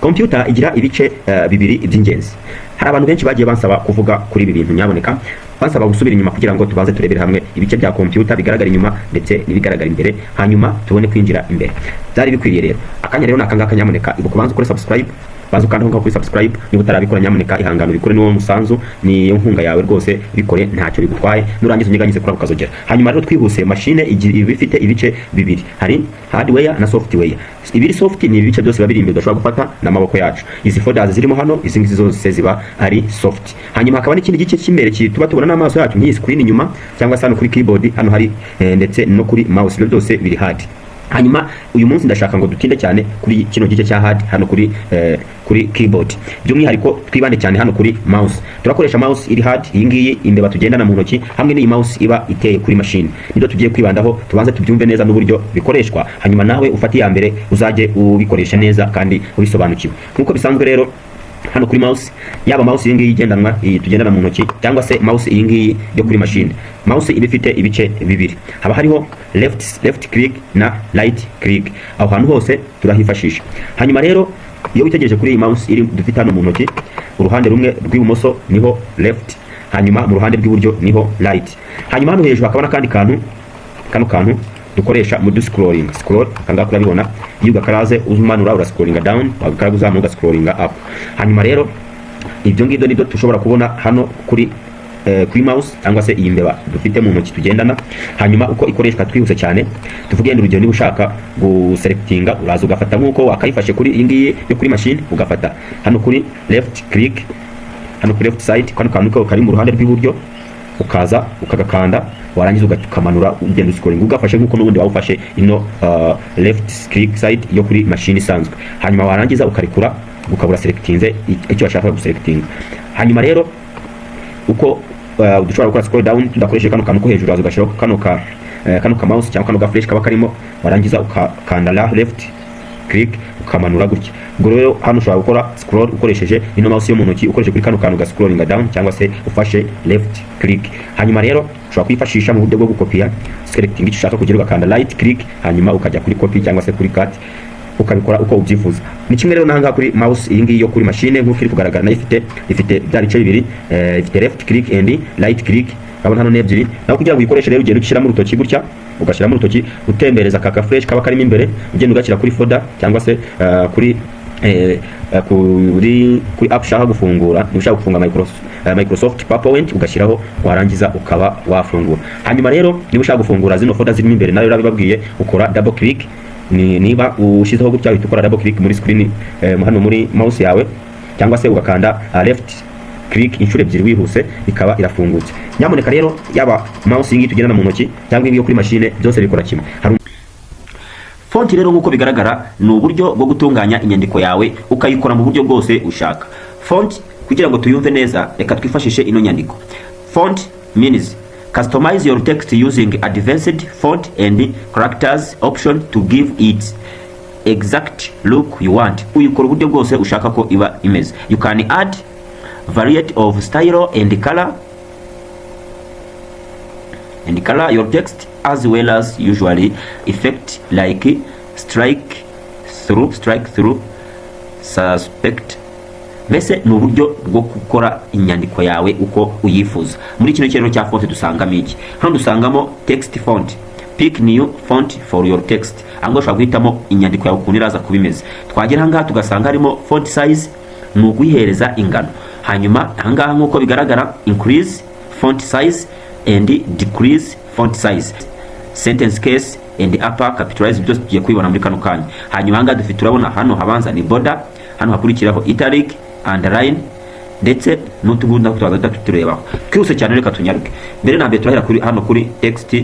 Computer igira ibice bibiri by'ingenzi. Hari abantu benshi bagiye bansaba kuvuga kuri ibi bintu, nyaboneka bansaba gusubira inyuma kugira ngo tubanze turebere hamwe ibice bya computer bigaragara inyuma ndetse n'ibigaragara imbere, hanyuma tubone kwinjira imbere. Byari bikwiriye rero. Akanya rero nakangaka, nyamuneka ibuka banze ukore subscribe, baza ukanda kuri subscribe. Niba utarabikora, nyamuneka ihangano bikore, niwo musanzu, ni inkunga yawe rwose, bikore ntacyo bigutwaye, nurangiza unyeganyize kuri ukazogera. Hanyuma rero twihuse, machine ifite ibice bibiri, hari hardware na software. Ibiri soft ni ibice byose babiri imbere udashobora gufata n'amaboko yacu. Izi folders zirimo hano, izi ngizi zose ziba ari soft. Hanyuma hakaba n'ikindi gice cy'imbere tuba tubona n'amaso yacu, nk'iyi screen inyuma, cyangwa se hano kuri keyboard hano hari ndetse no kuri mouse, ibyo byose biri hard. Hanyuma uyu munsi ndashaka ngo dutinde cyane kuri kino gice cya hard hano kuri keyboard. By'umwihariko twibande cyane hano kuri mouse. Turakoresha mouse iri hard, iyi ngiyi imbeba tugendana mu ntoki, hamwe n'iyi mouse iba iteye kuri machine. Nido tugiye kwibandaho, tubanze tubyumve neza n'uburyo bikoreshwa, hanyuma nawe ufate ya mbere uzaje ubikoresha neza kandi ubisobanukiwe. Nkuko bisanzwe rero hano kuri mouse, yaba mouse iyi ngiyi igendanwa tugendana mu ntoki, cyangwa se mouse iyi ngiyi yo kuri machine, mouse iba ifite ibice bibiri. Haba hariho left click na right click. Aho hantu hose turahifashisha. Hanyuma rero iyo witegereje kuri iyi mouse iri dufite hano mu ntoki, uruhande rumwe rw'ibumoso niho left, hanyuma mu ruhande rw'iburyo niho right. Hanyuma hano hejuru hakaba n'akandi kantu, kano kantu dukoresha mu scrolling. Scroll akanga kurabibona, iyo ugakaraze umanura ura scrolling down, wagakaraza uzamuka scrolling up. Hanyuma rero ibyo ngibyo nibyo tushobora kubona hano kuri mouse, cyangwa se iyi mbeba dufite mu ntoki tugendana. Hanyuma uko ikoreshwa twihuse cyane, tuvuge urugero, niba ushaka guselectinga uraza ugafata nk'uko wakayifashe kuri iyi ngiyi yo kuri machine, ugafata hano kuri left click, hano kuri left side, kano kantu kari mu ruhande rw'iburyo, ukaza ukagakanda, warangiza ukamanura ugenda scrolling, ugafashe nk'uko n'ubundi wawufashe ino left click side yo kuri machine isanzwe. Hanyuma warangiza ukarikura, ukabura selectinze icyo washaka guselectinga. Hanyuma rero uko dushobora gukora scroll down tudakoresheje kano kantu ko hejuru, waza ugashiraho kano ka mouse cyangwa kano ga flash kaba karimo, warangiza ukakanda left click ukamanura gutya. Ubwo rero hano ushobora gukora scroll ukoresheje ino mouse yo mu ntoki, ukoresheje kuri kano kantu ga scrolling down, cyangwa se ufashe left click. Hanyuma rero ushobora kwifashisha mu buryo bwo gukopia, selecting icyo ushaka kugira, ugakanda right click, hanyuma ukajya kuri copy cyangwa se kuri cut, ukabikora uko ubyifuza. Ni kimwe rero nanga kuri mouse iyi ngiyi yo kuri machine, nk'uko iri kugaragara, nayo ifite bya bice bibiri, ifite left click and right click. Urabona hano n'ebyiri. Naho kugira ngo uyikoreshe rero ugenda ukishyiramo urutoki gutya, ugashyiramo urutoki utembereza aka flash kaba karimo imbere, ugenda ugashyira kuri folder cyangwa se kuri app ushaka gufungura. Ushaka gufunga Microsoft PowerPoint ugashyiraho, warangiza ukaba wafungura. Hanyuma rero niba ushaka gufungura zino folder zirimo imbere, nayo urabibabwiye, ukora double click. Niba ushizeho gutya uhita ukora double click muri screen hano muri mouse yawe, cyangwa se ugakanda left click inshuro ebyiri wihuse, ikaba irafungutse. Nyamuneka rero yaba mouse iyi tugendana mu ntoki cyangwa iyi yo kuri machine, byose bikora kimwe. Font rero nk'uko bigaragara ni uburyo bwo gutunganya inyandiko yawe ukayikora mu buryo bwose ushaka. Font kugira ngo tuyumve neza, reka twifashishe ino nyandiko. Font means customize your text using advanced font and characters option to give it exact look you want. Uyikora uburyo bwose ushaka ko iba imeze. You can add variety of style and color your text, as well as usually effect like strike through, suspect. Mbese ni uburyo bwo gukora inyandiko yawe uko uyifuza. Muri kino cyero cya font dusangamo iki? Hano dusangamo text font. Pick new font for your text. Ango ushobora guhitamo inyandiko yawe ukuntu iraza kubimeze. Twagera ahangaha tugasanga harimo font size, ni uguyihereza ingano. Hanyuma ahangaha nk'uko bigaragara, increase font size and decrease font size, sentence case and upper capitalize, byose tugiye kubibona muri kano kanya. Hanyuma ahangaha dufite, turabona hano habanza ni border, hano hakurikiraho italic, underline, ndetse n'utugunda twaza tuturebaho. Twihuse cyane, reka tunyaruke. Mbere na mbere turahera kuri hano kuri text,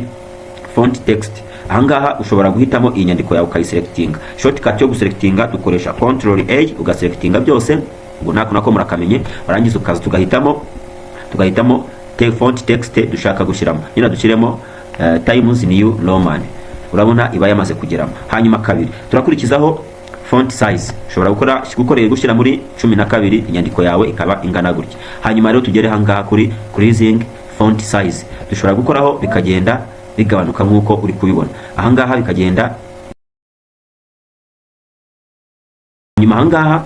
font text. Ahangaha ushobora guhitamo iyi nyandiko yawe ukayiselectinga. Shortcut yo guselectinga dukoresha Ctrl A, ugaselectinga byose. Ngo nako murakamenye, warangiza ukaza tugahitamo font text dushaka gushyiramo. Nina dushyiremo Times New Roman. Urabona iba yamaze kugeramo. Hanyuma kabiri turakurikizaho font size. Ushobora gushyira muri 12 inyandiko yawe ikaba ingana gutya. Hanyuma rero tugere hangaha kuri increasing font size. Dushobora gukoraho bikagenda bigabanuka nk'uko uri kubibona. Ahangaha bikagenda. Hanyuma ahangaha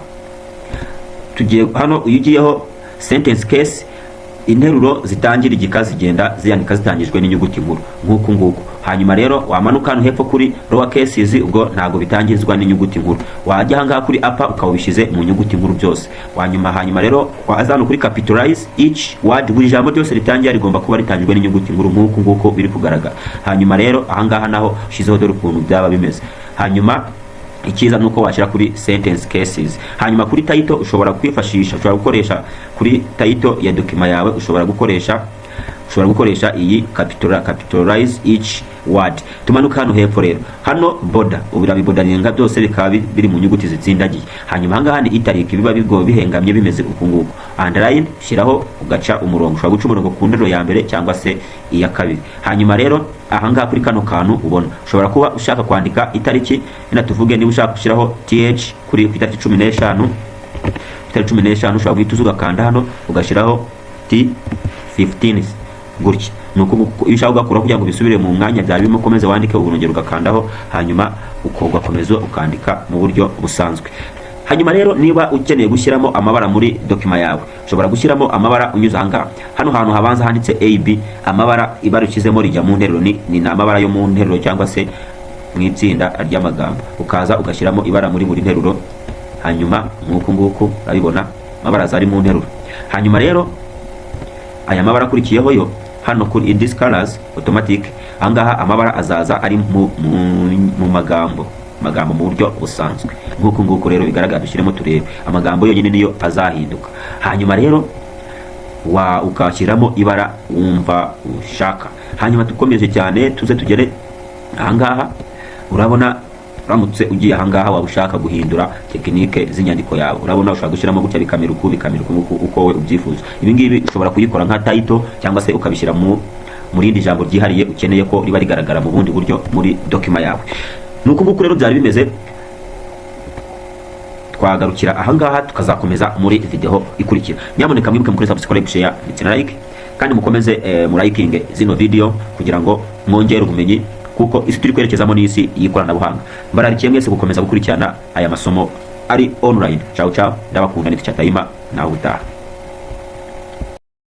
tugiye hano iyo ugiyeho sentence case, interuro zitangira igika zigenda ziyandika zitangijwe n'inyuguti nkuru nk'uku nguku. Hanyuma rero wamanuka hano hepfo kuri lower cases, ubwo ntago bitangizwa n'inyuguti nkuru. Wajya hanga kuri upper ukawubishize mu nyuguti nkuru byose. Hanyuma rero wazana kuri capitalize each word, buri jambo ryose ritangira rigomba kuba ritangijwe n'inyuguti nkuru nk'uku nguko biri kugaragara. Hanyuma rero ahangaha naho shizeho dore ukuntu byaba bimeze. Hanyuma ikiza nuko washyira kuri sentence cases. Hanyuma kuri title ushobora kwifashisha, ushobora gukoresha kuri title ya document yawe, ushobora gukoresha iyi capitalize each word. Tumanuka hano hepfo rero, hano border ubirabibodaringa byose bikaba biri mu nyuguti zitsindagiye. Hanyuma ahangaha ni itariki biba bihengamye bimeze uku nguko. Underline shiraho ugaca umurongo, ushobora guca umurongo ku nteruro ya mbere cyangwa se iya kabiri. Hanyuma rero ahangaha kuri kano kantu ubona ushobora kuba ushaka kwandika itariki, ina tuvuge niba ushaka gushyiraho th kuri itariki 15, itariki 15 ushobora guhita ugakanda hano ugashyiraho t15 gutya. Nuko iyo ushaka gukora kugira ngo bisubire mu mwanya byari bimo, komeza wandike urongera ugakandaho, hanyuma ugakomeza ukandika mu buryo busanzwe. Hanyuma rero niba ukeneye gushyiramo amabara muri document yawe, ushobora gushyiramo amabara unyuza ahangaha. Hano hantu habanza handitse AB, amabara ibara ukizemo rijya mu nteruro ni amabara yo mu nteruro cyangwa se mu itsinda ry'amagambo. Ukaza ugashyiramo ibara muri buri nteruro, hanyuma nk'uku nguku urabibona amabara zari mu nteruro. Hanyuma rero aya mabara akurikiyeho yo hano kuri in these colors automatic, ahangaha amabara azaza ari mu magambo mu buryo busanzwe nk'uku nguku. Rero bigaragara dushyiremo turebe amagambo yonyine niyo azahinduka. Hanyuma rero ukashyiramo ibara wumva ushaka. Hanyuma tukomeje cyane tuze tugere ahangaha, urabona uramutse ugiye ahangaha waba ushaka guhindura tekinike z'inyandiko yawe, urabona ushaka gushyiramo gutya bikamera uko we ubyifuza. Ibi ngibi ushobora kuyikora nka title cyangwa se ukabishyira mu rindi jambo ryihariye ukeneye ko riba rigaragara mu bundi buryo muri document yawe. Nuko nguko rero byari bimeze. Twagarukira ahangaha tukazakomeza muri video ikurikira. Nyamuneka mwibuke mukore subscribe, share ndetse na like, kandi mukomeze murayikinge zino video kugira ngo mwongere ubumenyi, kuko isi turi kwerekezamo n'isi y'ikoranabuhanga. Mbararikiye mwese gukomeza gukurikirana aya masomo ari online. Ciao ciao, ndabakunda, ni Chatayima, nawe utaha.